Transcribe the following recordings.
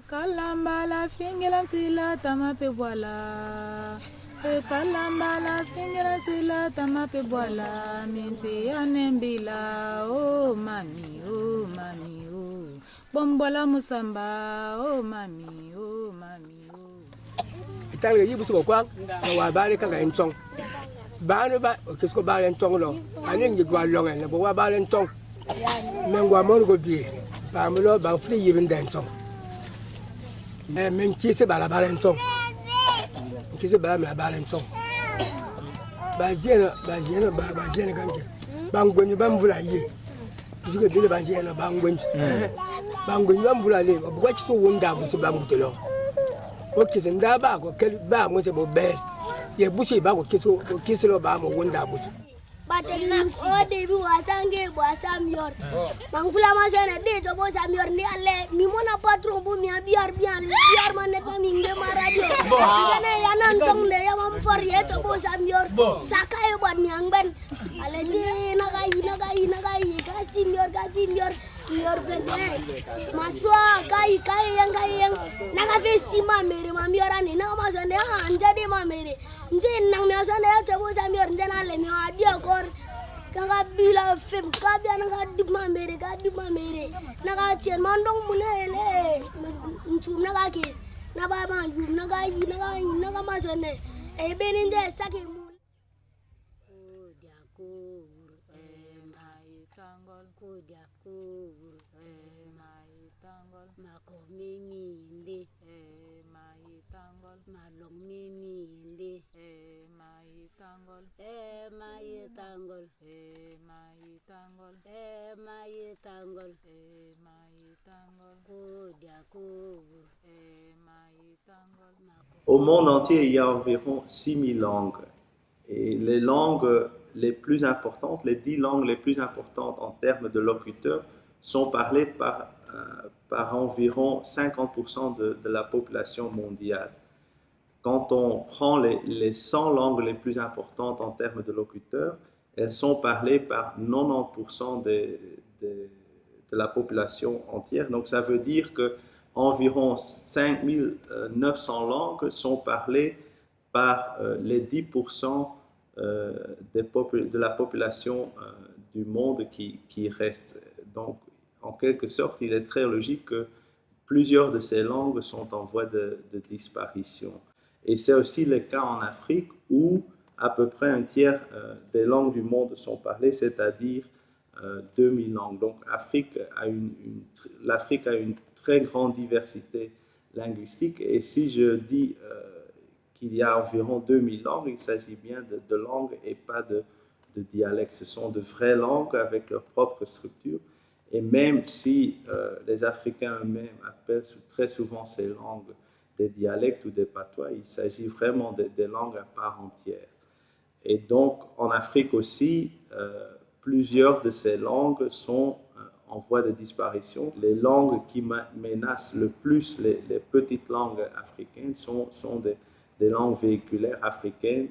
Kalamba la fingela sila tamape boala. Kalamba la fingela sila tamape boala. Minti anembila oh mami oh. Bombola musamba oh mami oh. Itanga yibu suko kwa wa bale kanga entong. Bale ba kisko bale entong lo. Ani ngi gwa longa ne bo wa bale entong. Mengwa mo go bi. Ba mo lo ba fri yibin den entong. Men kisi bala bale entong. Kisi bala bale entong. Ba jena kanke. Bangwenyu bambula ye. Tuke bile ba jena bangwenyu. Bangwenyu bambula le. Bwa kiso wonda bu to bangu lo. Ok, c'est un ba ko kel ba mo se bo be ye bushi ba ko kiso lo ba mo wonda bu Batel o de bi wasange bo asamior mangula ma sene de to bo samior ni ale mi mona patron bu mi biar man ne pa mi nge ma radio ne yanan tong de ya mam for ye to bo samior saka e bod mi angben ale de na kai ka simior Mior vente, maswa kai yang naga vesi mamere mamiora ni na masande anja de mamere nje nang masande ya chabo sa mior nje na le mi adia kor kanga bila fem ka bia naga dip mamere naga chen mandong munele nchum naga kes na ba ma yu naga masande e beninje sake mu Au monde entier, il y a environ 6000 langues. Et les langues les plus importantes, les 10 langues les plus importantes en termes de locuteurs, sont parlées par environ 50% de la population mondiale. Quand on prend les 100 langues les plus importantes en termes de locuteurs, elles sont parlées par 90% de la population entière. Donc ça veut dire qu'environ 5900 langues sont parlées par les 10% de la population du monde qui reste. Donc, en quelque sorte, il est très logique que plusieurs de ces langues sont en voie de disparition. Et c'est aussi le cas en Afrique où à peu près un tiers des langues du monde sont parlées, c'est-à-dire 2000 langues. Donc, l'Afrique a une très grande diversité linguistique. Et si je dis qu'il y a environ 2000 langues, il s'agit bien de langues et pas de dialectes. Ce sont de vraies langues avec leur propre structure. Et même si les Africains eux-mêmes appellent très souvent ces langues des dialectes ou des patois, il s'agit vraiment des langues à part entière. Et donc, en Afrique aussi, plusieurs de ces langues sont en voie de disparition. Les langues qui menacent le plus les petites langues africaines sont des langues véhiculaires africaines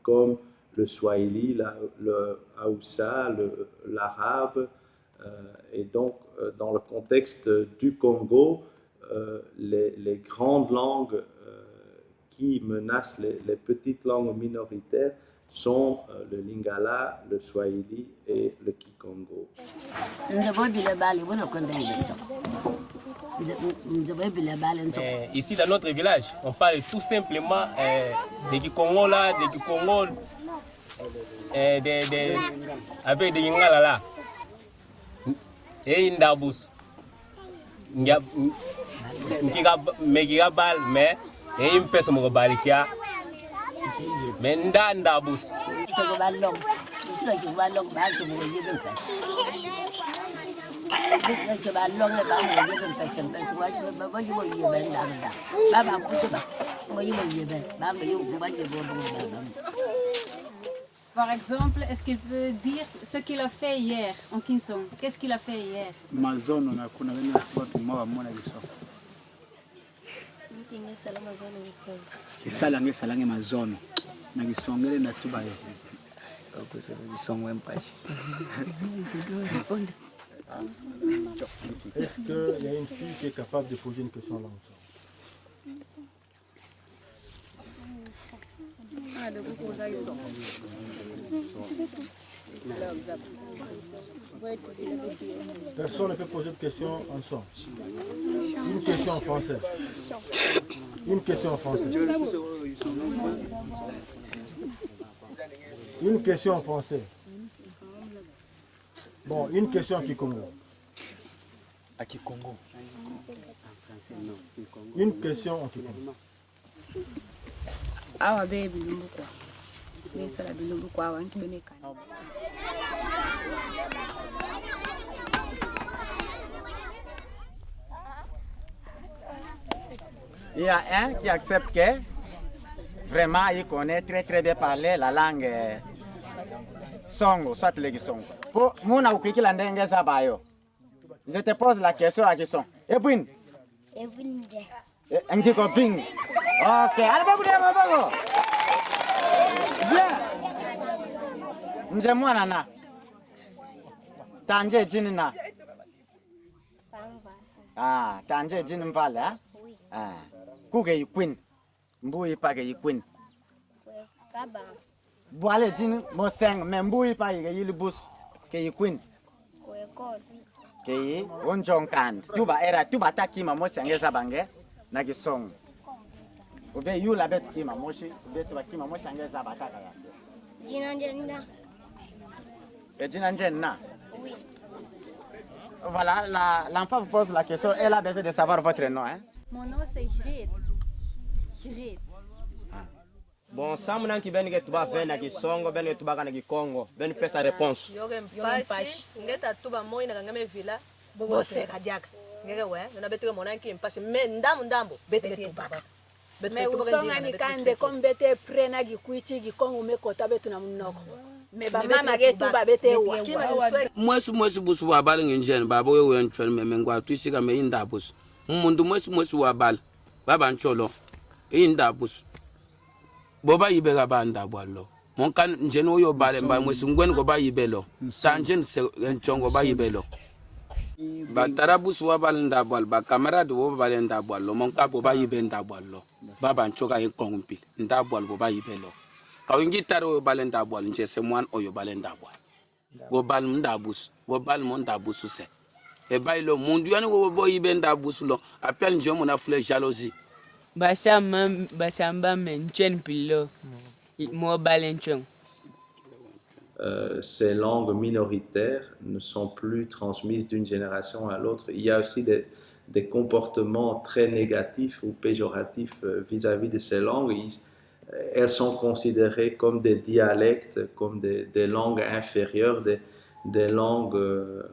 comme le swahili, le haoussa, l'arabe. Et donc, dans le contexte du Congo, les grandes langues qui menacent les petites langues minoritaires sont le lingala, le swahili et le kikongo. Ici dans notre village, on parle tout simplement des kikongo là, des kikongo, avec des lingala là. Et indabus. Megiga bal mais et une personne mo balikia mais ndabus to balong so to balong ba to mo yeben ta to balong ba mo yeben ta sempe so ba yo yeben da ba ku ba mo yeben ba yo ba yo. Par exemple, est-ce qu'il veut dire ce qu'il a fait hier en Kinson? Qu'est-ce qu'il a fait hier? Mazono na kuna wengine watu mwa mwana Kiswahili. Kisala ngesalange mazono na Kisongele na tuba yo. Kisongwe mpashi. Est-ce qu'il y a une fille qui est capable de poser une question en langue Tsong? Personne ne peut poser de question en Tsong. Une question en français. Une question en français. Une question en français. Bon, une question en Kikongo. À Kikongo. Une question en Kikongo. Awa be bilumbu kwa. Be sala bilumbu kwa awa nki bene kan. Il y a un qui accepte que vraiment il connaît très bien parler la langue Songo, soit le Songo. Pour Mouna ou Kiki Landenge Zabayo. Je te pose la question à Kisson. Et puis, un petit copain. Ok, allez, babo. Bien. Nje mwana na. Tanje jini na. Ah, tanje jini mvale, ah? Ah. Kuge yikwin. Mbui page yikwin. Boale jini mo seng, me mbui page yili bus. Ke yikwin. Ke yi onjong kan. Tuba takima mo senge sabange na gisong. Ube yu la bet kima moshi, ube tuba kima mo senge sabataka ya. Jina Njenna. Et Jina Njenna. Oui. Voilà, l'enfant vous pose la question, elle a besoin de savoir votre nom. Hein? Mon nom c'est Grit. Grit. Bon, ça maintenant qui vient que tu vas faire na Kisongo, ben tu vas na Kikongo, ben fais sa réponse. Yoge mpashi, ngeta tuba moi na ngame villa, bose kadiaka. Ngeke we, na betu mona ki mpashi, me ndambo, bete tubaka. Me usonga ni kande kombete prena gikuichi gikongo me kota betu na munoko. Me ba mama ge tuba bete wa. Mwesi busu wa bal ngenjen baba we wen chon me ngwa tuisika me inda busu. Mundu mwesi wa bal. Baba ncholo. Inda busu. Boba yibega banda bwalo. Mon kan njeno yo bale mba mwesi ngwen go ba yibelo. Tanjen se nchongo ba yibelo. Ba tarabusu wa bal nda bwal ba camarade wo bal nda bwalo. Mon ka bo ba yibe nda bwalo. Baba nchoka ye kongpi. Nda bwal bo ba yibelo. Kawingi taro bal nda bwal nje se mwan oyo bal nda bwal. Go bal nda busu. Go bal mon nda busu se. E bailo mundu yani go bo yibe nda busu lo. Appel nje mo na fle jalousie. Basamba menchen pilo mo balenchon. Ces langues minoritaires ne sont plus transmises d'une génération à l'autre. Il y a aussi des comportements très négatifs ou péjoratifs vis-à-vis de ces langues. Elles sont considérées comme des dialectes, comme des langues inférieures, des langues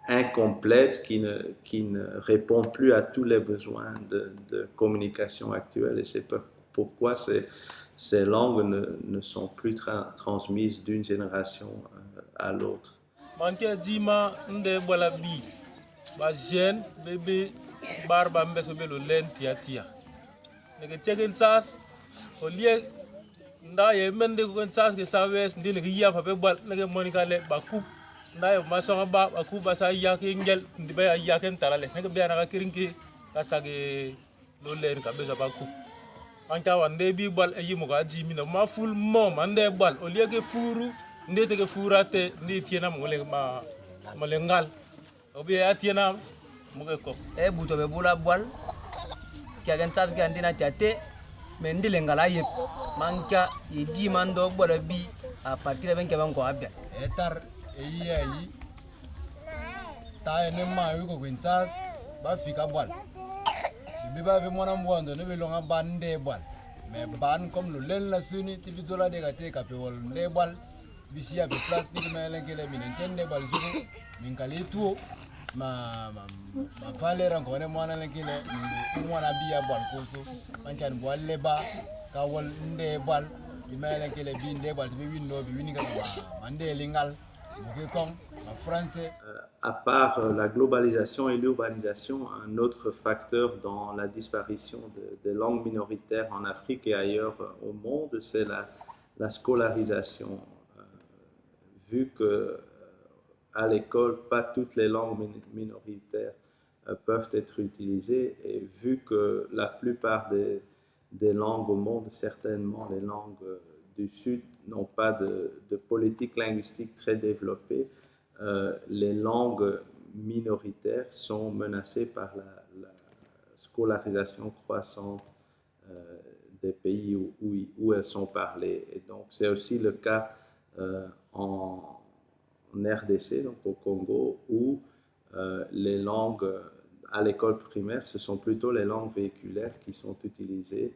incomplètes qui ne répondent plus à tous les besoins de communication actuelle. Et c'est pourquoi ces langues ne sont plus transmises d'une génération à l'autre. Manke dima nde bola bi ba jeune bébé barba mbeso belo len tia nege tegen sas o lie nda ye mende ko sas ke sawes ndine ki ya fa be bal nege monika le ba ku nda yo masonga ba ku ba sa ya ke ngel ndi ba ya ke ntalale nege be na ka kirinki ka sage lo len ka be sa ba ku anka wande bi bal e yimo ga jimi na ma ful mom ande bal o lie ke furu ndete ke furate ndi tiena mo le ma malengal obi atiena mo ko e buto be bula bal ki agan tas ki andina tate me ndile ngala yep manka e di mando boda bi a partir ben ke ban ko abia etar e yi ta ene ma yu ko kwintas ba fika bal bi ba be mona mbondo ne be longa bande bal me ban comme le len la suni ti bizola de gate ka pe wol nde bal bisia be place ni me len kele min entende bal suko min kali tuo ma valera ko ne mona len kele mona biya bal ko so mancan bol leba ka wol nde bal bi me len kele bi nde bal bi winno bi wini ka mande lingal bu ko français. À part la globalisation et l'urbanisation, un autre facteur dans la disparition des langues minoritaires en Afrique et ailleurs au monde, c'est la scolarisation. Vu que à l'école, pas toutes les langues minoritaires peuvent être utilisées. Et vu que la plupart des langues au monde, certainement les langues du Sud, n'ont pas de politique linguistique très développée, les langues minoritaires sont menacées par la scolarisation croissante des pays où elles sont parlées. Et donc, c'est aussi le cas en RDC, donc au Congo, où les langues à l'école primaire, ce sont plutôt les langues véhiculaires qui sont utilisées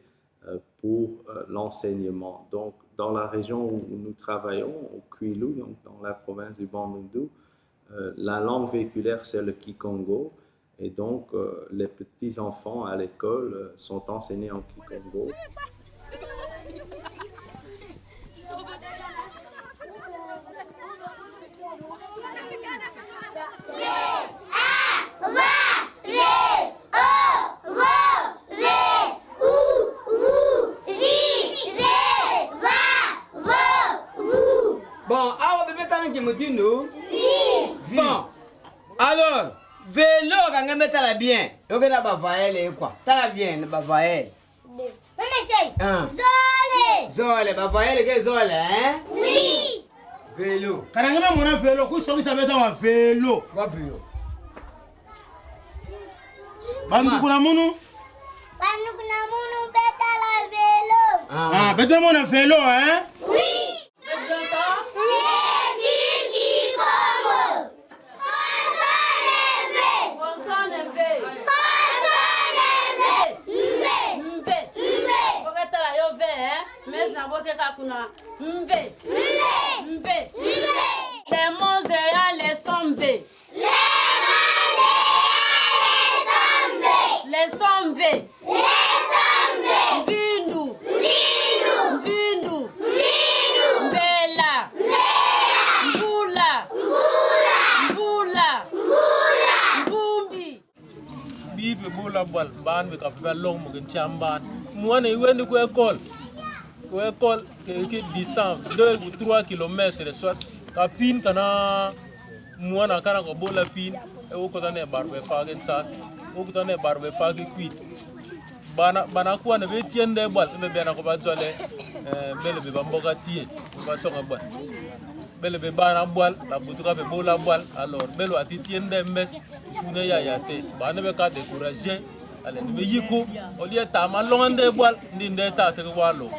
pour l'enseignement. Donc, dans la région où nous travaillons, au Kwilu, donc dans la province du Bandundu, la langue véhiculaire, c'est le Kikongo. Et donc, les petits-enfants à l'école sont enseignés en Kikongo. Bon, alors, bébé, t'as un qui me dit nous? Oui. Bon, alors, vélo, quand on met la bien, ok, là, bah, vaël, quoi. T'as la bien, bah, vaël. Zole, bah, vaël, que zole, hein? Oui. Vélo. Quand on met mon vélo, où sont-ils ça met un vélo? Wapio. Bandukuna munu? Bandukuna munu, bêta la vélo. Ah, bêta mon vélo, hein? Oui. Les Mosea, les Sombe. Les Sombe. Vinu. Vinu. Mbela. Mbula. Mbumbi. Bibe bula bal ban be ka long mo gen chamban. Mo ne wendi ko école. Ko école ke distance 2 ou 3 km soit ka pin kana mo na kana ko bola pin e o ko tane barbe fagen sas o ko tane barbe fagi kwit bana ko na be tiende bal be na ko ba zole bele be bamboka tie ba songa bal bele be bana bal la butuka be bola bal alors belo ati tiende mes fune ya te bana be ka décourager ale be yiko o lié tama longande bal ndinde ta te walo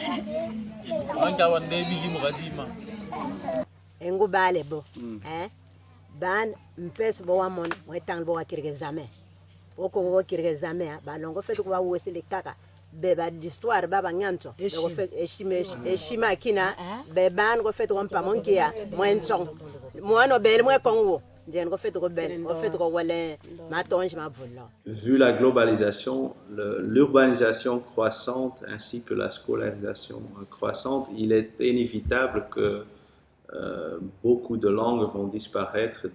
anja wande bi yimo gazima engu bale bo ban mpes bo wamon wetang bo wakirge zame oko wo kirge zame ba longo fetu kwa wesele kaka be ba d'histoire baba nyanto go fet eshima kina be ban go fetu ko pamon kia mwenchong moano bel mwe kongo. Vu la globalisation, l'urbanisation croissante ainsi que la scolarisation croissante, il est inévitable que beaucoup de langues vont disparaître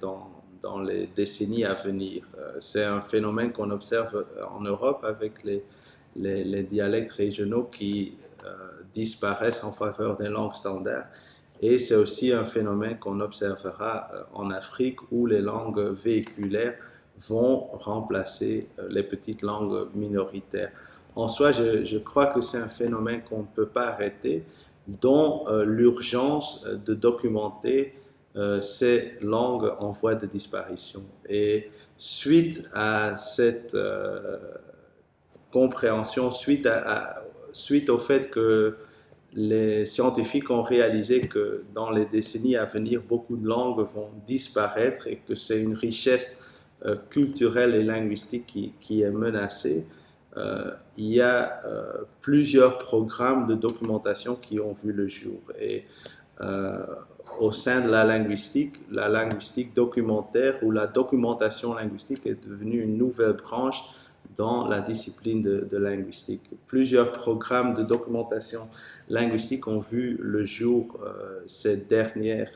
dans les décennies à venir. C'est un phénomène qu'on observe en Europe avec les dialectes régionaux qui disparaissent en faveur des langues standards. Et c'est aussi un phénomène qu'on observera en Afrique où les langues véhiculaires vont remplacer les petites langues minoritaires. En soi, je crois que c'est un phénomène qu'on ne peut pas arrêter, dont l'urgence de documenter ces langues en voie de disparition. Et suite à cette compréhension, suite au fait que les scientifiques ont réalisé que dans les décennies à venir, beaucoup de langues vont disparaître et que c'est une richesse culturelle et linguistique qui est menacée. Il y a plusieurs programmes de documentation qui ont vu le jour. Et au sein de la linguistique documentaire ou la documentation linguistique est devenue une nouvelle branche dans la discipline de linguistique. Plusieurs programmes de documentation linguistique ont vu le jour ces dernières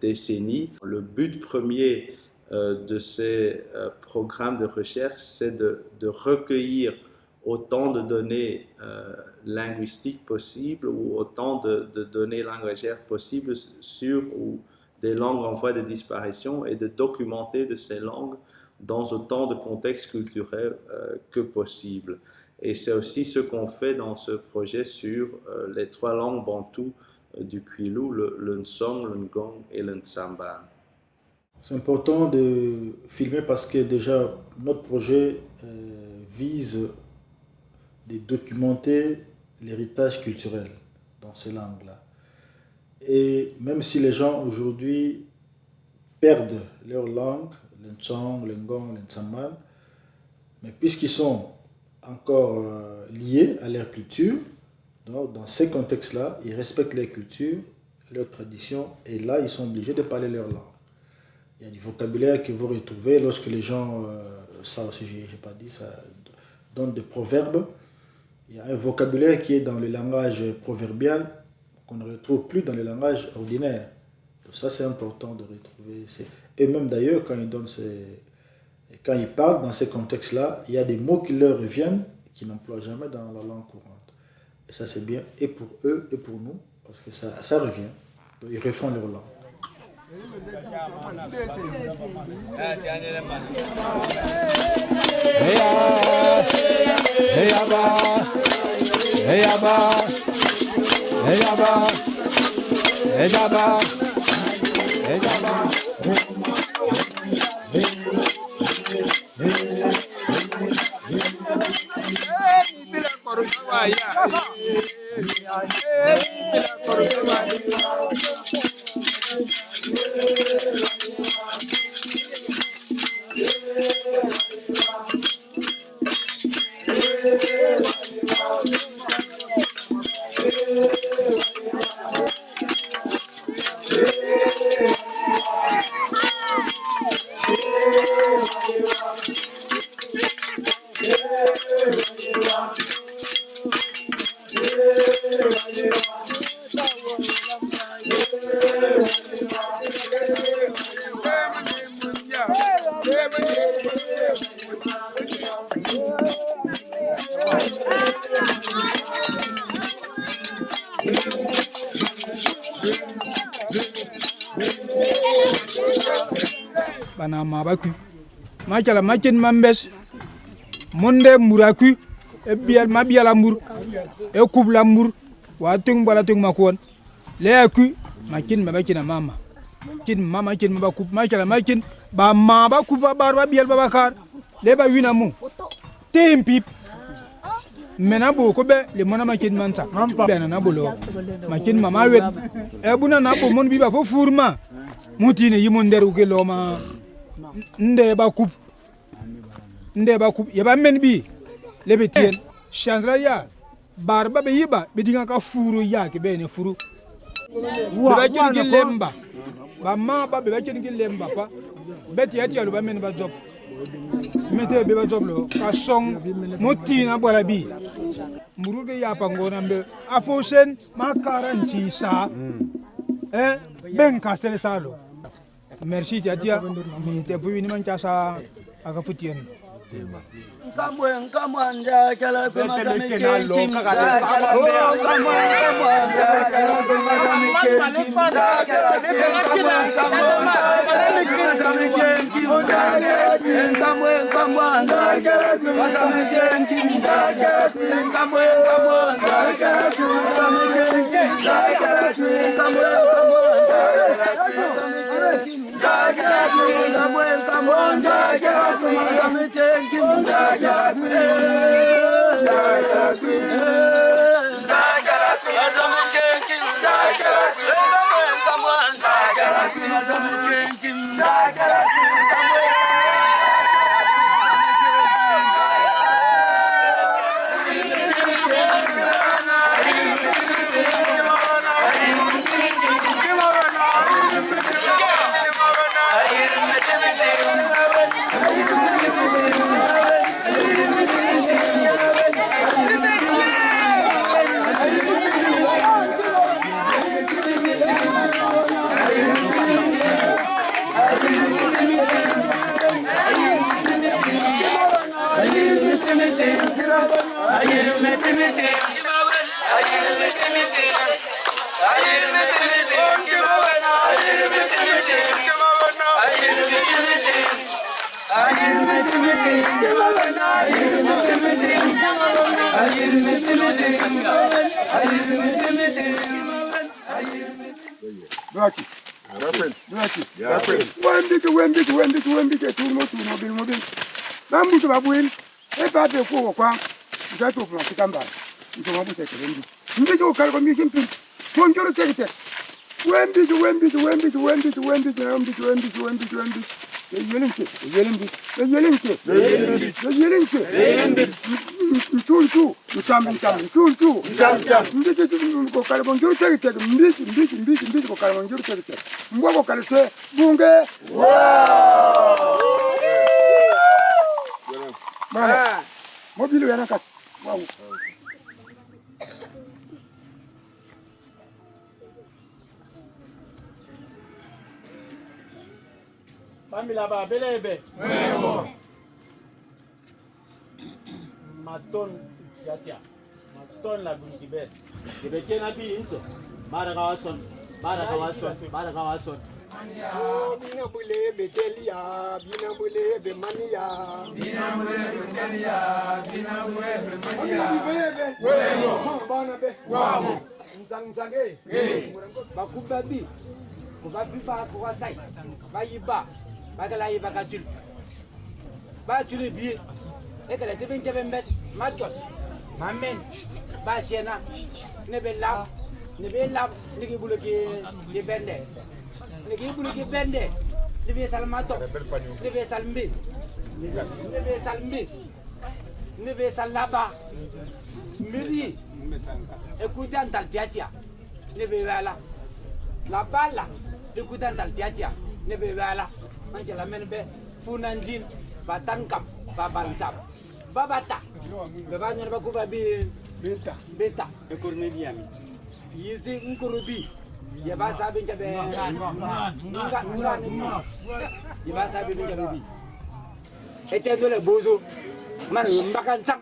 décennies. Le but premier de ces programmes de recherche, c'est de recueillir autant de données linguistiques possibles ou autant de données langagières possibles sur ou des langues en voie de disparition et de documenter de ces langues dans autant de contextes culturels que possible. Et c'est aussi ce qu'on fait dans ce projet sur les 3 langues bantoues du Kwilu, le Nsong, le Ngong et le Nsamban. C'est important de filmer parce que déjà notre projet vise de documenter l'héritage culturel dans ces langues-là. Et même si les gens aujourd'hui perdent leur langue, le Ntsong, le Ngong, le Nsamban, mais puisqu'ils sont encore liés à leur culture, donc dans ces contextes-là, ils respectent leur culture, leurs traditions, et là, ils sont obligés de parler leur langue. Il y a du vocabulaire que vous retrouvez lorsque les gens, ça aussi, je n'ai pas dit, ça donne des proverbes. Il y a un vocabulaire qui est dans le langage proverbial qu'on ne retrouve plus dans le langage ordinaire. Donc ça, c'est important de retrouver. Et même d'ailleurs, quand ils parlent dans ces contextes-là, il y a des mots qui leur reviennent et qui n'emploient jamais dans la langue courante. Et ça, c'est bien, et pour eux, et pour nous, parce que ça revient. Donc, ils refont leur langue. Bana mabaku makala makin mambes monde muraku e bial mabiala mur e kubla mur wa tung bala tung makon le aku makin mabakina mama kin mama kin mabaku makala makin ba mabaku ba barwa bial babakar le ba wina mu tempi mena bo ko be le mona makin manta be na bolo makin mama wet e buna na bo mon bi ba fo furma mutine yimonderu ke loma nde ba kup yaba men bi lebe tien chandra ya barba be yiba be dinga ka furu ya ke be ne furu ba kin gi lemba ba ma ba be kin gi lemba pa beti ati alu ba men ba job mete be ba job lo ka song mutina bola bi muruge ya pangona be afosen makaranchi sa ben ka sele salo. Merci Tiatia, mais tu peux venir manger ça à Caputien. Ayer me Famila ba belebe. Maton jatia. Maton la bunkibe. Dibetena bi inso. Bara kawason. Bara kawason. Bara kawason. Bina bule betelia, bina bule be mania. Bina bule betelia, bina bule be mania. Wemo, bana be. Wow. Nzanzage. Bakubabi. Kubabiba kuwasai. Bayiba. Bagala yiba katul. Ba tuli bi. Ekala tebin tebembet. Matos. Mamen. Ba siena. Nebe lab. Nigi buluki di bende. Nigi buluki bende. Nebe salmato. Nebe salmbis. Nebe salmbis. Nebe salaba. Miri. Écoutez dans tiatia. Nebe wala. La bala. Écoutez dans tiatia. Nebe wala. Angela menbe funanjin batankam babalsam babata babanya bakuba bi beta ekormediami yizi nkurubi yabasa benjabe nga yabasa benjabe etendole bozo man mbakansak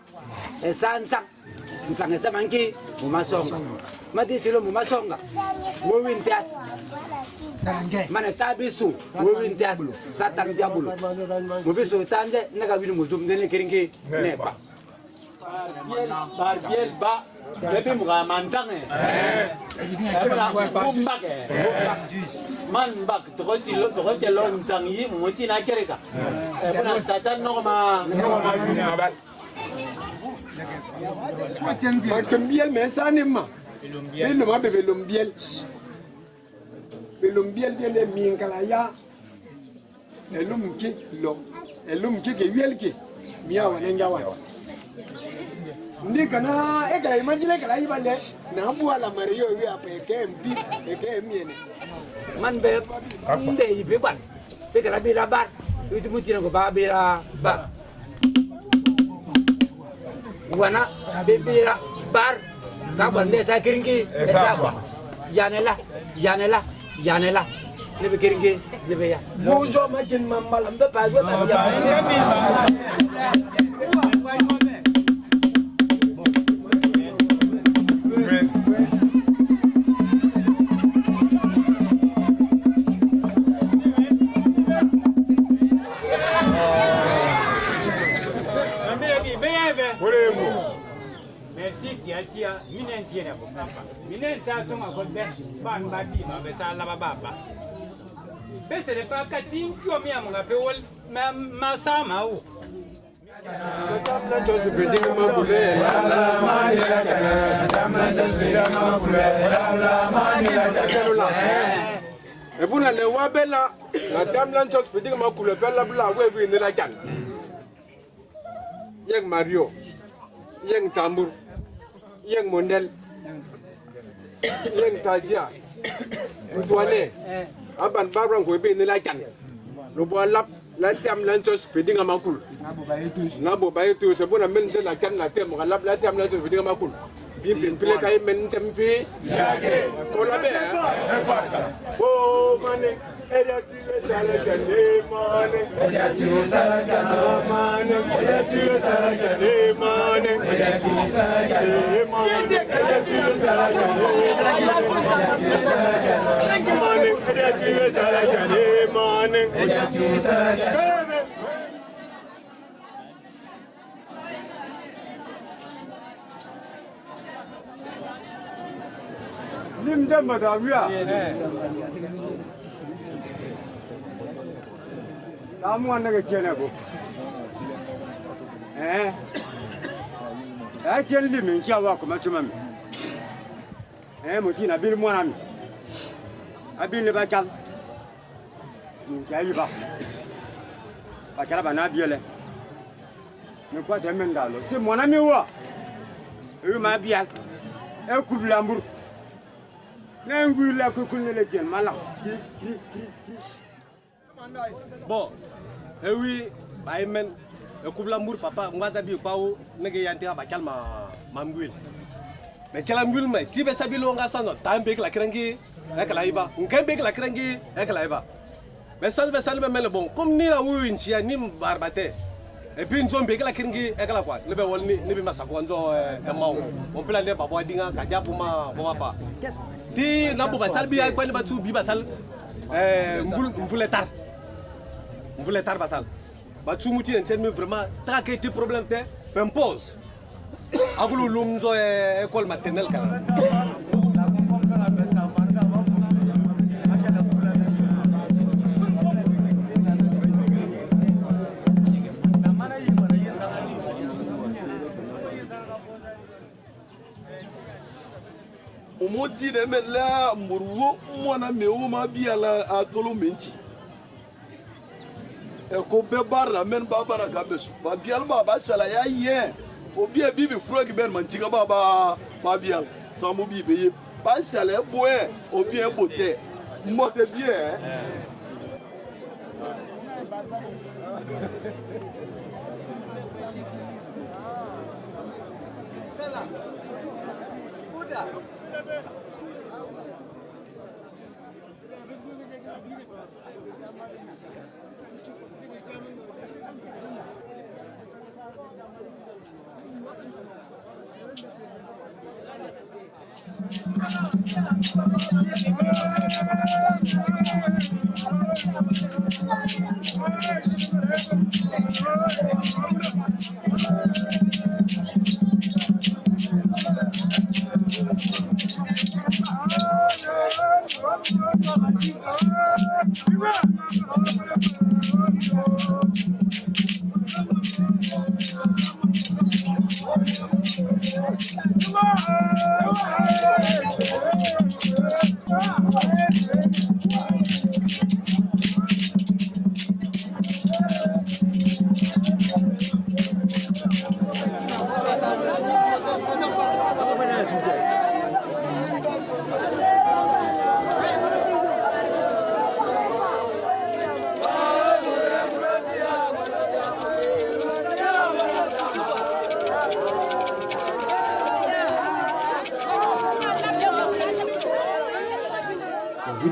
esansak nsanga samanki mumasonga mati silo mumasonga wowintas mana tabisu wowintas satan diabolo mubisu tanje naga wini muzum dene keringi neba barbiel ba lebi muga mantange bumbake man bak to silo to kelo ntangi muti na kereka kuna satan no ma Belombiel mais ça n'est pas. Belombiel. Belombiel vient de Minkalaya. Elum ki ke miya wanenga wa. Ndikana ekala imagine kala ibale na bua la Mario wi apeke mbi eke miene. Man be nde ibe ban. Be kala bi la bar. Itu mutira ko ba bi la ba. Wana bebira bar kabar desa kiringi desa apa yanela lebe kiringi lebe ya buzo makin mambal ambe pagi Merci tia minen tiene ko papa minen ta so ma ko be ban ba di ma be sa la baba be se le pa katim jo mi am ngape wol ma sa ma o tamla to se pedi ma bule la ma ni la tamla to se pedi ma bule la ma ni la e buna le wa bela la tamla to se pedi ma kule bela bla we bi ni la jan yeng Mario yeng tambur yang model yang tajia tuane aban barang ko be ni la kan lo bo lap la tam lan tos pedinga makul nabo bayetu se bona men je la kan la tem lap la tam lan tos pedinga makul bi pile kay men tempi ko la be o mane eria tu sala kane mane eria tu sala kane mane eria tu sala kane mane eria tu sala kane mane eria tu sala kane mane eria tu sala kane mane eria tu sala kane Bon, oui, Baïmen, le couple l'amour, papa, on va s'habiller pas où, n'est-ce qu'il y a un terrain à calma, mamguil. Mais quel amguil, mais qui va s'habiller au Gassano, t'as un bec la cringue, avec la iba, un bec la cringue, avec la iba. Mais ça va saluer même le bon, comme ni la ou une chia, ni barbate. Et puis une zone bec la cringue, avec la quoi, le béol ni ma saquando, un mao. On peut aller à Boadinga, Kadia pour ma pas. Ti n'a pas salbi avec quoi le battu, bibasal, voulait tard. On voulait tard basal. Battu mouti n'entend vraiment tant que tu problème te impose. Agulu lumzo école maternelle quand. Moti de mela murwo mwana meuma biala a tolo menti. E ko be barra men baba na kabesu. Ba bial baba sala ya yen. O bia bibi frogi ben mantiga baba ba bial. Samu bibi ba sala boe o bien bote. Mote bien.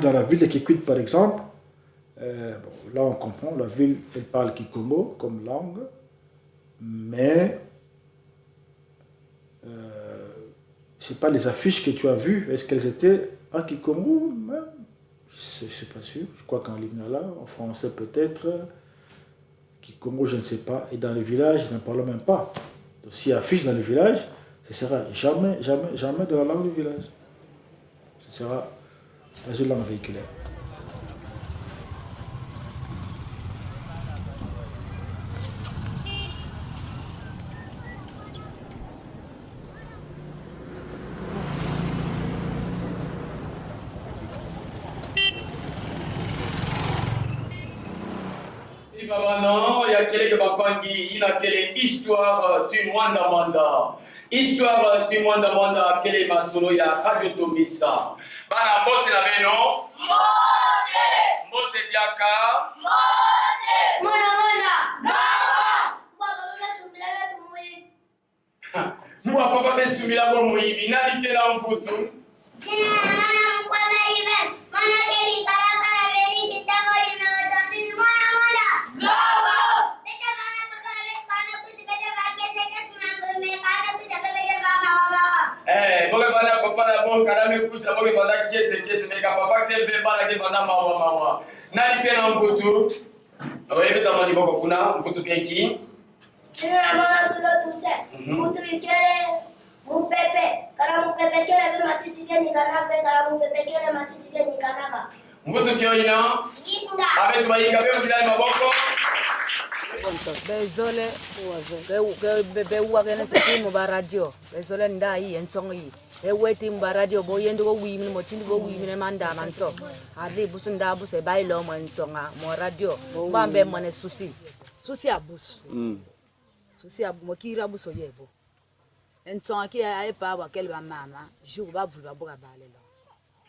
Dans la ville de Kikwit, par exemple, là on comprend, la ville, elle parle Kikongo comme langue, mais je ne sais pas les affiches que tu as vues, est-ce qu'elles étaient en Kikongo? Je ne suis pas sûr, je crois qu'en Lingala, en français peut-être, Kikongo je ne sais pas, et dans les villages, je n'en parle même pas. Donc s'il y a affiche dans les villages, ce ne sera jamais, jamais, jamais dans la langue du village. Ce sera dans une langue véhiculaire. Non, il y a quelqu'un qui a quelle histoire du Mwanda Mwanda. Histoire du Mwanda Mwanda, quelle est ma solo, il y a Radio Tomisa. Bana mbote na beno. Mbote. Mbote diaka. Mbote. Mwana mwana. Gaba. Baba mesumila betu muibi. Mwa papa mesumila bo muibi. Nani kela mfutu? Sina mana mkwana ibes. Mana kebi kala kala beri kitango limeota. Sina mwana mwana. Gaba. Bete bana pakala bes bana kusi bete bagye seke sinambe me kana kusi bete bana ora. Boke bana papa na bo kana me kusi boke bana kiese me ka papa ke ve bana ke bana mawa. Nani kela mfutu? Wewe tamani boko kuna mfutu kenki? Sina mana tulo tuse. Mutu ikere. Mu pepe. Kana mu pepe bebekele be matiti ke nikana be kala mu bebekele matiti ke nikana ka. Mvutu kioina. Abe tubayika be mzilani maboko. Bezole be wagene se mu ba radio. Bezole ndai ensongi. E weti mu ba radio bo yendo go wimi mo tindi go wimi manda manso. Ari busunda buse bailo mo ensonga mo radio. Bambe mo ne susi. Susi abus. Susi abu mo kira buso yebo. Ensonga ki ay pa wa kelba mama. Jou ba vulba bo ga balelo.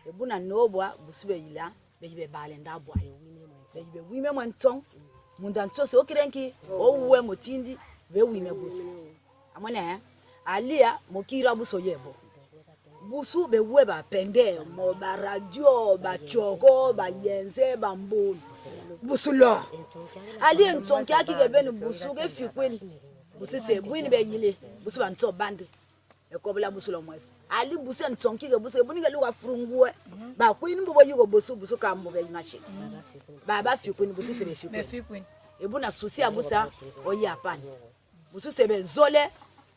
E buna nobwa busube yila be bale nda bwa. Be wimi mo ensong. Mundan so kirenki o we motindi be wime busu amone alia mokira buso yebo busu be we ba pende mo ba radio ba choko ba yenze ba mbulu busu lo ali ntonki akige benu busu ge fikweni busu se buini be yile busu ba nto bande e ko bla busu lo mwese ali busu ntonki ge busu buni ge luwa furunguwe ba kwini mbo yugo busu ka mbo be machi ba fikweni busu se be fikweni ebuna susi abusa oyi apani busu se be zole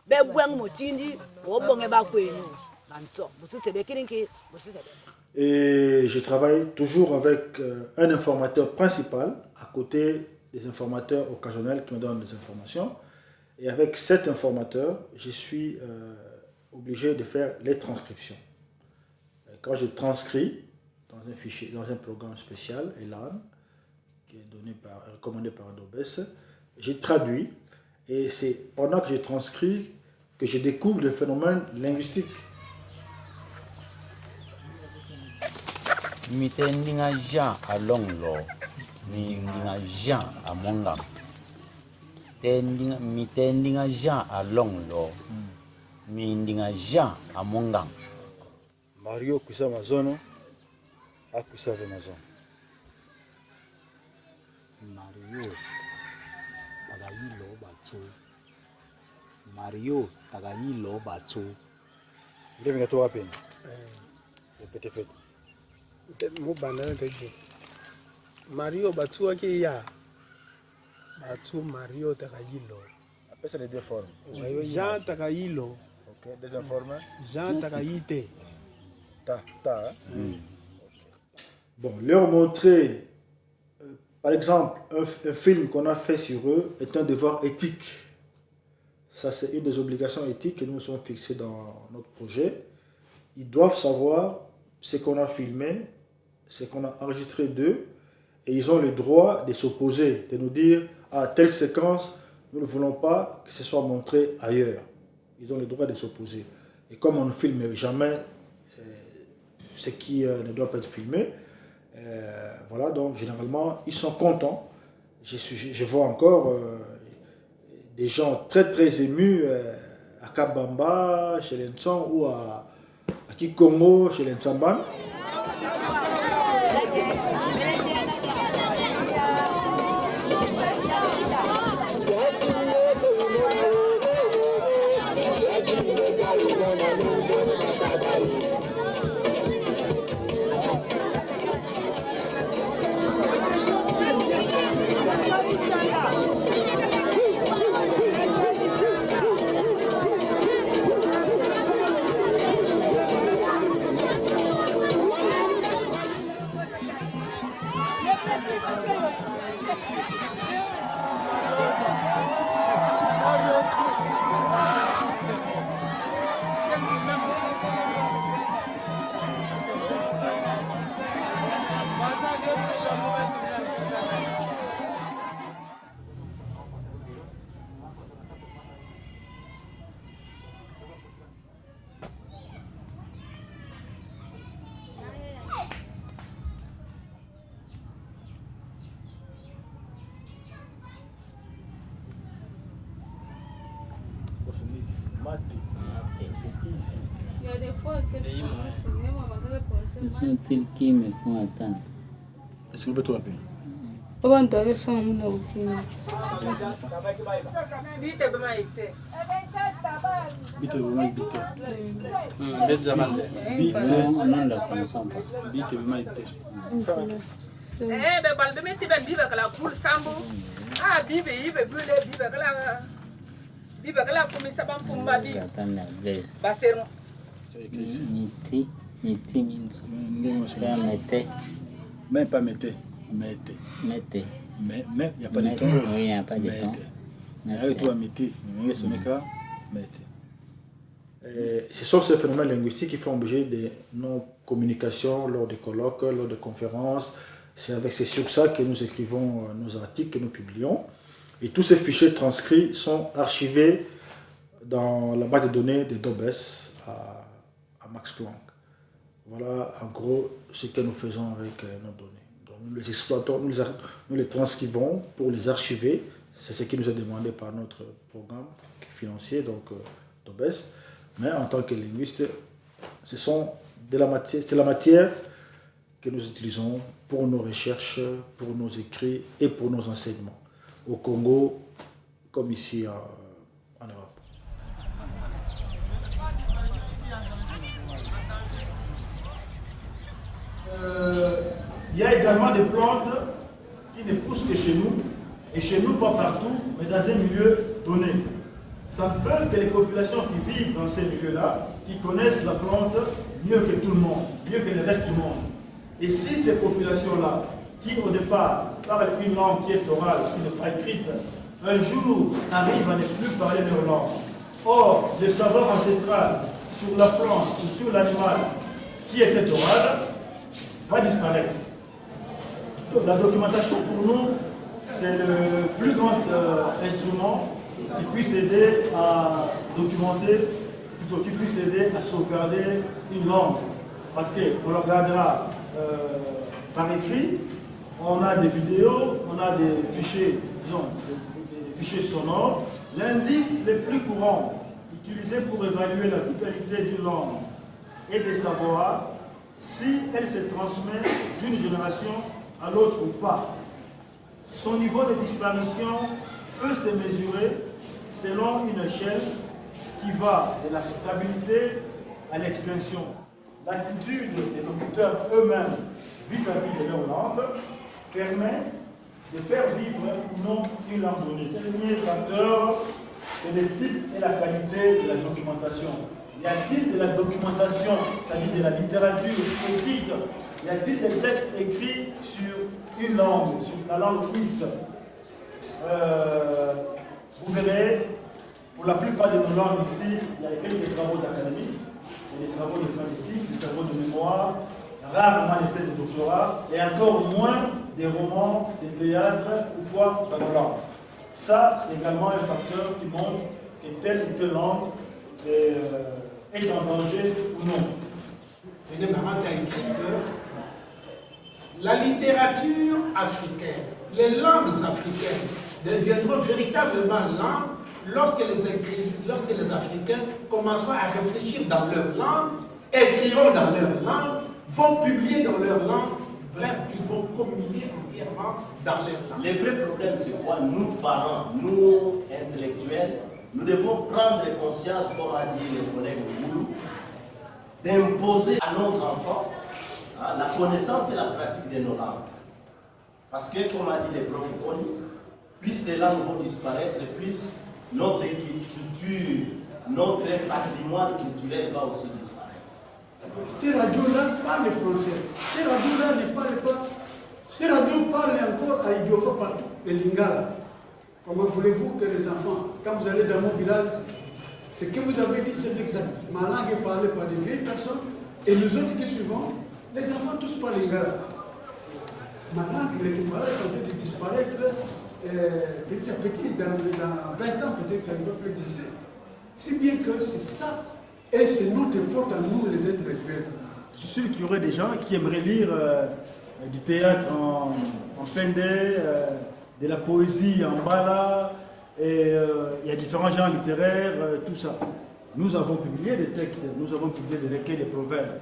be bwen motindi o bonge ba kwenu banto busu se be kirinki busu se be. Et je travaille toujours avec un informateur principal à côté des informateurs occasionnels qui me donnent des informations. Et avec cet informateur, je suis obligé de faire les transcriptions. Et quand je transcris dans un fichier, dans un programme spécial, ELAN, qui est recommandé par Adobes, je traduis. Et c'est pendant que je transcris que je découvre le phénomène linguistique. Mitendinga Jean à Longlo, Mindinga Jean à Mongam. Mitendinga Jean à Longlo, Mindinga Jean à Mongam. Mario kusa mazono, akusa mazono. Mario tagayilo batso. Mario tagayilo batso. Ndio ngatoka wapi? Répétez fait. Mo banana teje. Mario batso ki ya. Batso Mario tagayilo. Après c'est les deux formes. Jean tagayilo. OK, deuxième forme. Jean tagayite. Ta. Bon, leur montrer par exemple, un film qu'on a fait sur eux est un devoir éthique. Ça, c'est une des obligations éthiques que nous nous sommes fixées dans notre projet. Ils doivent savoir ce qu'on a filmé, ce qu'on a enregistré d'eux, et ils ont le droit de s'opposer, de nous dire « Ah, telle séquence, nous ne voulons pas que ce soit montré ailleurs. » Ils ont le droit de s'opposer. Et comme on ne filme jamais ce qui ne doit pas être filmé, voilà, donc généralement, ils sont contents. Je vois encore des gens très très émus à Kabamba, chez l'Ensong, ou à Kikongo, chez l'Ensamban. Il y a des fois que Ce sont-ils qui me font attendre? Est-ce que vous pouvez appeler? C'est écrit ici. Miti minzo. C'est mete. Même pas mete. Mete. Mete. Mais il n'y a pas de ton. Oui, il n'y a pas de ton. Avec toi, miti. Ce sont ces phénomènes linguistiques qui font objet de nos communications lors des colloques, lors des conférences. C'est sur ça que nous écrivons nos articles, que nous publions. Et tous ces fichiers transcrits sont archivés dans la base de données de Dobes à Max Planck. Voilà en gros ce que nous faisons avec nos données. Donc, nous les exploitons, nous les transcrivons pour les archiver. C'est ce qui nous est demandé par notre programme financier, donc Dobes. Mais en tant que linguiste, c'est la matière que nous utilisons pour nos recherches, pour nos écrits et pour nos enseignements, au Congo comme ici en Europe. Il y a également des plantes qui ne poussent que chez nous, et chez nous pas partout, mais dans un milieu donné. Ça peut que les populations qui vivent dans ces milieux-là, qui connaissent la plante mieux que tout le monde, mieux que le reste du monde. Et si ces populations-là, qui au départ parlent une langue qui est orale, qui n'est pas écrite, un jour arrivent à ne plus parler leur langue. Or, le savoir ancestral sur la plante ou sur l'animal qui était oral va disparaître. Donc, la documentation pour nous, c'est le plus grand instrument qui puisse aider à documenter, plutôt qui puisse aider à sauvegarder une langue. Parce qu'on le regardera par écrit, on a des vidéos, on a des fichiers, disons, des fichiers sonores. L'indice le plus courant utilisé pour évaluer la vitalité d'une langue est de savoir si elle se transmet d'une génération à l'autre ou pas. Son niveau de disparition peut se mesurer selon une échelle qui va de la stabilité à l'extinction. L'attitude des locuteurs eux-mêmes vis-à-vis de leur langue permet de faire vivre ou non une langue donnée. Le premier facteur, c'est le type et la qualité de la documentation. Y a-t-il de la documentation, c'est-à-dire de la littérature écrite? Y a-t-il des textes écrits sur une langue, sur la langue X? Vous verrez, pour la plupart de nos langues ici, il y a quelques travaux académiques, il y a des travaux de fin de cycle, des travaux de mémoire, rarement des thèses de doctorat, et encore moins des romans, des théâtres ou quoi dans nos langues. Ça, c'est également un facteur qui montre que telle ou telle langue est en danger ou non. La littérature africaine, les langues africaines deviendront véritablement langues lorsque les Africains commenceront à réfléchir dans leur langue, écriront dans leur langue, vont publier dans leur langue, bref, ils vont communiquer entièrement dans leur langue. Le vrai problème, c'est quoi? Nous, parents, nous, intellectuels, nous devons prendre conscience, comme a dit le collègue Boulou, d'imposer à nos enfants la connaissance et la pratique de nos langues. Parce que, comme a dit le prof Pony, plus les langues vont disparaître, plus notre culture, notre patrimoine culturel va aussi disparaître. Ces radios-là parlent français. Ces radios-là ne parlent pas. Ces radios parlent encore à Idiofa partout, le Lingala. Comment voulez-vous que les enfants, quand vous allez dans mon village, ce que vous avez dit, c'est exact. Ma langue est parlée par des vieilles personnes et nous autres qui suivons, les enfants tous parlent Lingala. Ma langue, le Lingala, est en train de disparaître petit à petit. Dans 20 ans, peut-être que ça ne va plus exister. Si bien que c'est ça, et c'est notre faute à nous, les intellectuels. Je suis sûr qu'il y aurait des gens qui aimeraient lire du théâtre en Pendé, de la poésie en Bala, et il y a différents genres littéraires, tout ça. Nous avons publié des textes, nous avons publié des recueils de proverbes.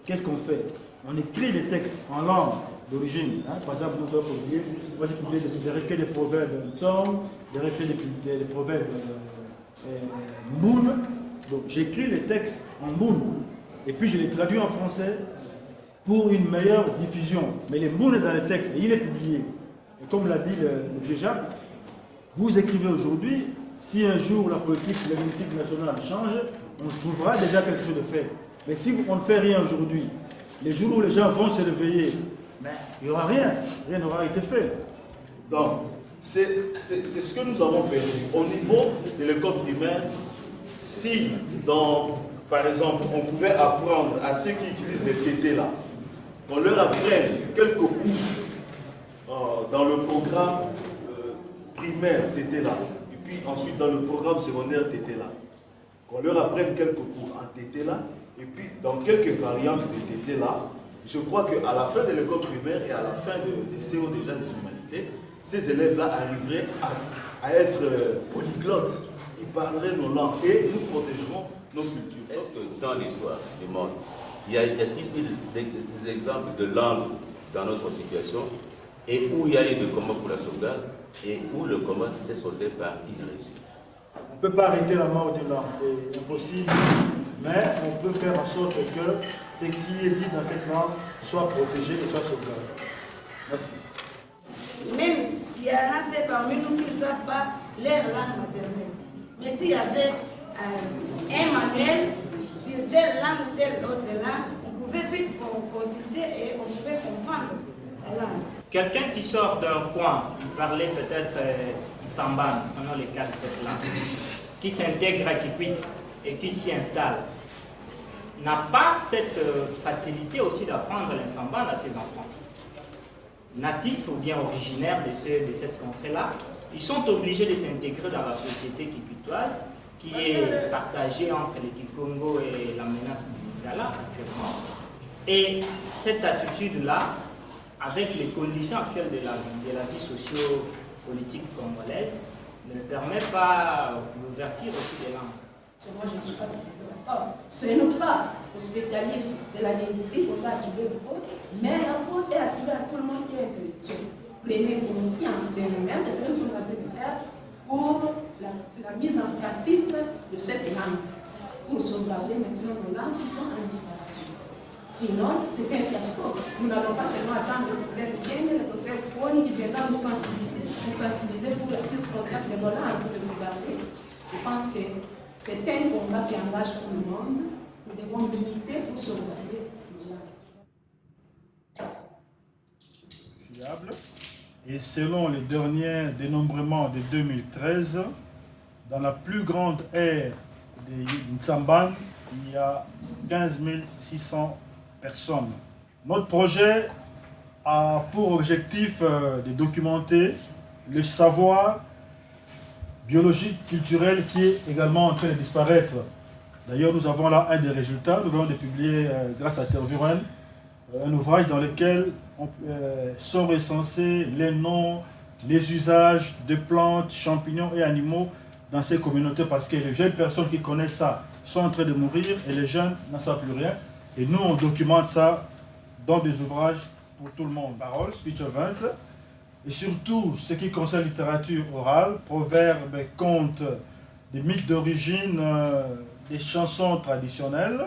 Qu'est-ce qu'on fait? On écrit les textes en langue d'origine. Hein. Par exemple, nous avons publié, moi j'ai publié des recueils de proverbes Tsong, des recueils de proverbes Mboun. Donc j'écris les textes en Mboun, et puis je les traduis en français pour une meilleure diffusion. Mais les Mboun est dans les textes, et il est publié. Et comme l'a dit le vieux Jacques, vous écrivez aujourd'hui, si un jour la politique linguistique nationale change, on trouvera déjà quelque chose de fait. Mais si on ne fait rien aujourd'hui, les jours où les gens vont se réveiller, mais il n'y aura rien, rien n'aura été fait. Donc, c'est ce que nous avons perdu. Au niveau de l'école primaire, si, par exemple, on pouvait apprendre à ceux qui utilisent les TT là, qu'on leur apprenne quelques cours dans le programme primaire TT là, et puis ensuite dans le programme secondaire TT là, qu'on leur apprenne quelques cours en TT là, et puis dans quelques variantes de TT là, je crois qu'à la fin de l'école primaire et à la fin des CO déjà des humanités, ces élèves-là arriveraient à être polyglottes. Ils parleraient nos langues et nous protégerons nos cultures. Est-ce que dans l'histoire du monde, y a-t-il eu des exemples de langues dans notre situation et où il y a eu de combat pour la sauvegarde et où le combat s'est soldé par une réussite? On ne peut pas arrêter la mort d'une langue, c'est impossible, mais on peut faire en sorte que ce qui est dit dans cette langue soit protégé et soit sauvegardé. Merci. Même s'il y en a parmi nous qui ne savent pas leur langue maternelle, mais s'il y avait un manuel sur telle langue ou telle autre langue, on pouvait vite consulter et on pouvait comprendre la langue. Quelqu'un qui sort d'un coin, il parlait peut-être Samban, prenons le cas de cette langue, qui s'intègre à Kikwit et qui s'y installe, n'a pas cette facilité aussi d'apprendre le Samban à ses enfants. Natifs ou bien originaires de cette contrée-là, ils sont obligés de s'intégrer dans la société kikwitoise qui est partagée entre les Kikongo et la menace du Lingala actuellement. Et cette attitude-là, avec les conditions actuelles de la vie socio-politique congolaise, ne permet pas l'ouverture aussi des langues. Moi, je ne suis pas d'accord. Ce n'est pas aux spécialistes de la linguistique qu'on va attribuer le faute, mais la faute est attribuée à tout le monde qui est intellectuel. Prenez conscience des moments, et c'est ce que nous avons de faire pour la mise en pratique de cette langue, pour sauvegarder maintenant nos langues qui sont en disparition. Sinon, c'est un fiasco. Nous n'allons pas seulement attendre le conseil de Kenya, le conseil de Pony qui viendra nous sensibiliser pour la prise de conscience de nos langues pour les sauvegarder. Je pense que c'est un combat qui engage tout le monde. Nous devons militer pour sauvegarder nos langues. Fiable. Et selon les derniers dénombrements de 2013, dans la plus grande aire de Nsamban, il y a 15 600 personnes. Notre projet a pour objectif de documenter le savoir biologique, culturel qui est également en train de disparaître. D'ailleurs, nous avons là un des résultats. Nous venons de publier, grâce à Tervuren, un ouvrage dans lequel sont recensés les noms, les usages de plantes, champignons et animaux dans ces communautés parce que les vieilles personnes qui connaissent ça sont en train de mourir et les jeunes n'en savent plus rien. Et nous, on documente ça dans des ouvrages pour tout le monde. Paroles, speech event, et surtout ce qui concerne la littérature orale, proverbes, contes, des mythes d'origine, des chansons traditionnelles.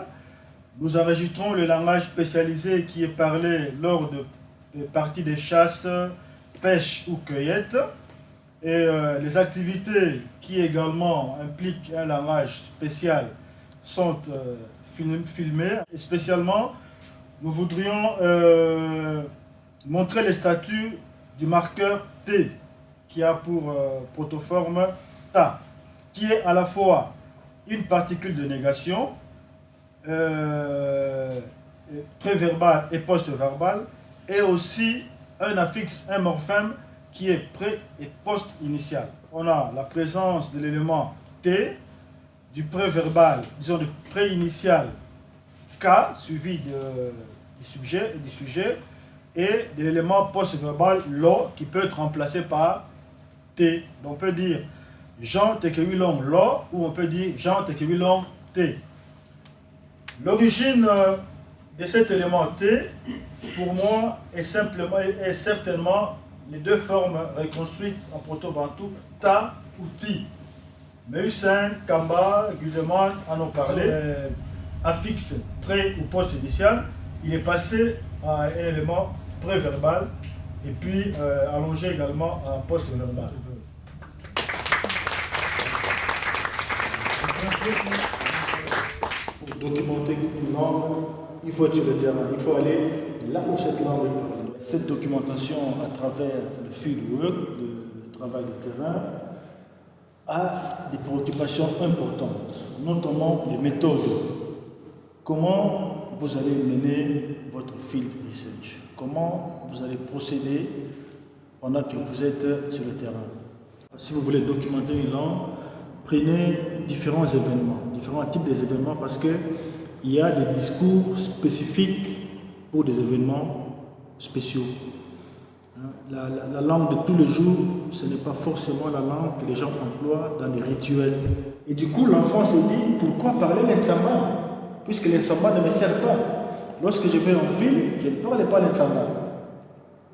Nous enregistrons le langage spécialisé qui est parlé lors de parties de chasse, pêche ou cueillette. Et les activités qui également impliquent un langage spécial sont filmées. Et spécialement, nous voudrions montrer les statuts du marqueur T, qui a pour protoforme Ta, qui est à la fois une particule de négation, préverbal et post-verbal, et aussi un affixe, un morphème qui est pré- et post-initial. On a la présence de l'élément T, du préverbal, disons du pré-initial K, suivi du sujet, et de l'élément post-verbal Lo, qui peut être remplacé par T. Donc on peut dire Jean Tekewilong Lo, ou on peut dire Jean Tekewilong T. L'origine de cet élément T, pour moi, est certainement les deux formes reconstruites en proto-bantou, Ta ou Ti. Mais Hussein, Kamba, Gudeman en ont parlé. Affixe pré- ou post-initial, il est passé à un élément préverbal et puis allongé également à post-verbal. documenter une langue, il faut être sur le terrain, il faut aller là où cette langue est parlée. Cette documentation à travers le fieldwork, le travail de terrain, a des préoccupations importantes, notamment les méthodes. Comment vous allez mener votre field research? Comment vous allez procéder pendant que vous êtes sur le terrain? Si vous voulez documenter une langue, prenez différents événements, différents types d'événements, parce qu'il y a des discours spécifiques pour des événements spéciaux. La langue de tous les jours, ce n'est pas forcément la langue que les gens emploient dans des rituels. Et du coup, l'enfant se dit, pourquoi parler l'Nsamba? Puisque l'Nsamba ne me sert pas. Lorsque je vais en ville, je ne parle pas l'Nsamba.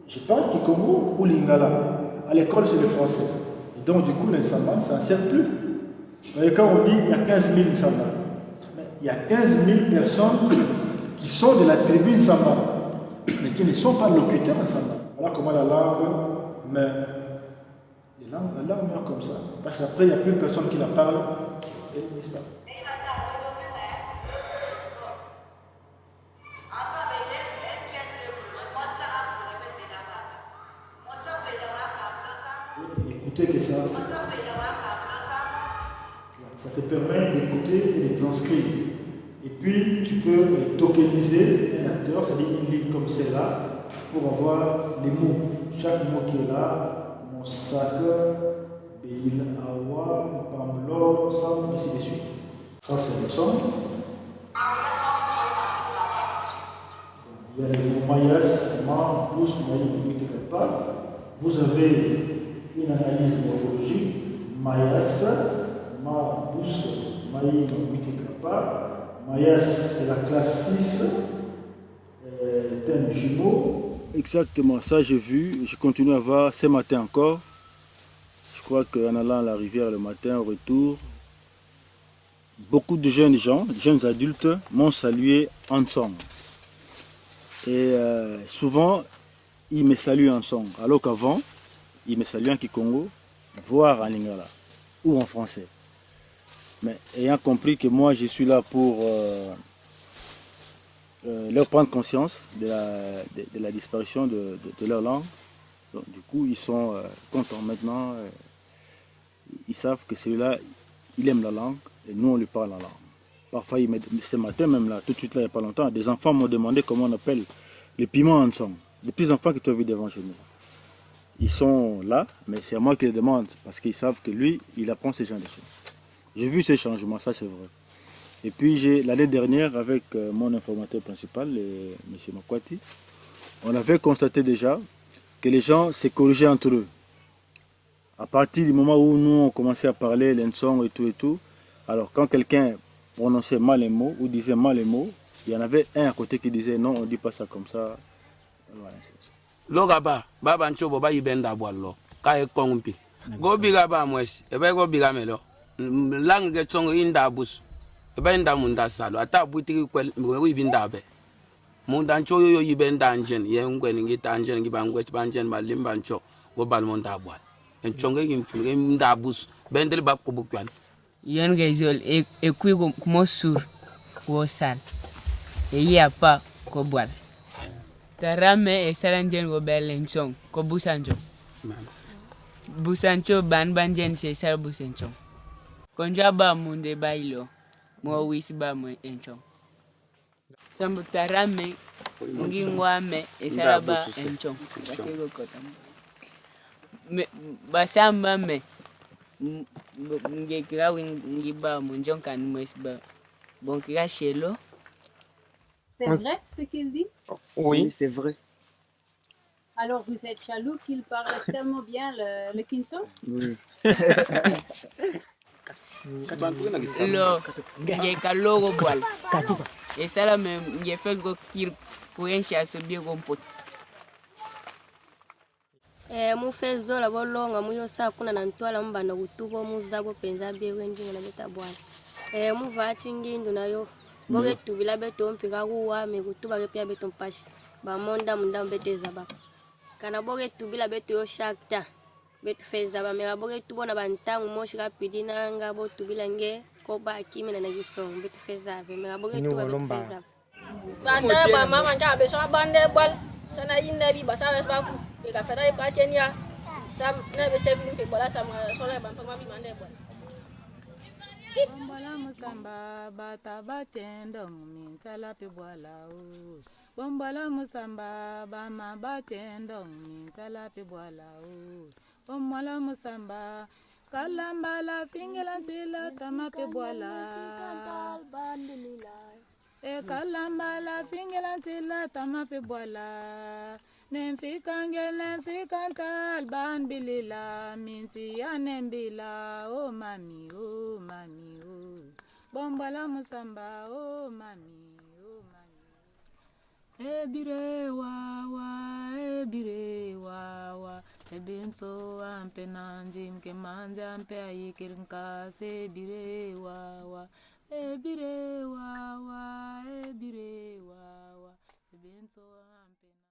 Je parle Kikongo ou Lingala. À l'école, c'est le français. Et donc, du coup, l'Nsamba, ça ne sert plus. Et quand on dit il y a 15 000 Nsamba, il y a 15 000 personnes qui sont de la tribu Nsamba, mais qui ne sont pas locuteurs Nsamba. Voilà comment la langue meurt. La langue meurt comme ça. Parce qu'après, il n'y a plus personne qui la parle. Et elle disparaît. Écoutez que ça te permet d'écouter et de transcrire. Et puis, tu peux tokeniser un acteur, c'est-à-dire une ligne comme celle-là, pour avoir les mots. Chaque mot qui est là, mon sac, Beil Awa, Pamlo, Sam, ainsi de suite. Ça, c'est le son. Il y a les mots Mayas, Ma, Bous, Maï, pas. Vous avez une analyse morphologique, Mayas, Ma, Bous, Maï, pas. Mayas, c'est la classe 6, thème jumeau. Exactement, ça j'ai vu, je continue à voir ce matin encore. Je crois qu'en allant à la rivière le matin, au retour, beaucoup de jeunes gens, de jeunes adultes m'ont salué ensemble. Et souvent, ils me saluent ensemble, alors qu'avant, ils me saluaient en Kikongo, voire en Lingala, ou en français. Mais ayant compris que moi je suis là pour leur prendre conscience de la disparition de leur langue, donc, du coup ils sont contents maintenant, ils savent que celui-là, il aime la langue et nous on lui parle la langue. Parfois, ce matin même là, tout de suite là, il n'y a pas longtemps, des enfants m'ont demandé comment on appelle les piments ensemble, les petits enfants que tu as vus devant chez nous. Ils sont là, mais c'est à moi qui les demande parce qu'ils savent que lui, il apprend ces gens de choses. J'ai vu ces changements, ça c'est vrai. Et puis l'année dernière, avec mon informateur principal, M. Makwati, on avait constaté déjà que les gens se corrigeaient entre eux. À partir du moment où nous on commençait à parler l'ensong et tout, alors quand quelqu'un prononçait mal les mots ou disait mal les mots, il y en avait un à côté qui disait non, on ne dit pas ça comme ça. Voilà, Logaba, baba ncho boba yibenda boalo, kae kongpi. Go biga ba mwesi, ebe go biga melo. Langue tsongo inda bus. Ebe inda munda salo, ata buti kwel mwe ibinda be. Munda ncho yo yibenda njen, ye ngweni ngita njen ngibangwe banjen malimba ncho go bal munda boal. Nchonge ngimfunge inda bus, bendele bab ko bukwan. Yen gezol e kui ko sur ko sal. E ya pa ko boal. Tarame e salanjen go belenchong ko busanjo. Busancho banjen se sal busancho. Konja ba munde bailo mo wisi ba mo enchong. Sambu tarame ngingwame e salaba enchong. Basego kotam. Basamba me ngekira ngiba munjon kan mwesba. Bon kira chelo. C'est vrai ce qu'il dit? Oui, c'est vrai. Alors vous êtes jaloux qu'il parle tellement bien le Kinso? Oui. Lo, ngeka logo boal. Et ça là même ngefel go kir pour un chasse bien compot. Mufezo la bolonga muyo saa kuna na ntwala mbana kutubo muzabo penza bye wenjinga na beta bwana. Muva chingindu nayo boge tubila beto mpika kuwa me kutuba ke pia beto mpashi. Ba monda munda mbeteza ba. Kana boge tubila beto yo shakta. Beto feza ba me boge tubo na bantangu moshi kapidi nanga bo tubila nge ba kimi na nagisong bitu fezave me aboge Inu tu bitu walomba. fezave Bande ba mama nja be so bande bal sana yinde bi basa wes ba ku be ka fera pa Kenya sam na be se film pe bola sam so le ban pa ma bi mande bal. Bombala musamba bata batendong min sala pe boala o. Bombala musamba bama batendong min sala pe boala o. Bombala musamba kalamba la fingela tila tama pe boala. E kalamba la fingela tila tama pe boala. Nemfikantal ban bilila minti ya nembila oh mami oh mami oh bombala musamba oh mami oh mami ebire wawa ebinso ampe nanjim ke manja ampe ayikirinka sebire wawa ebire wawa ebinso ampe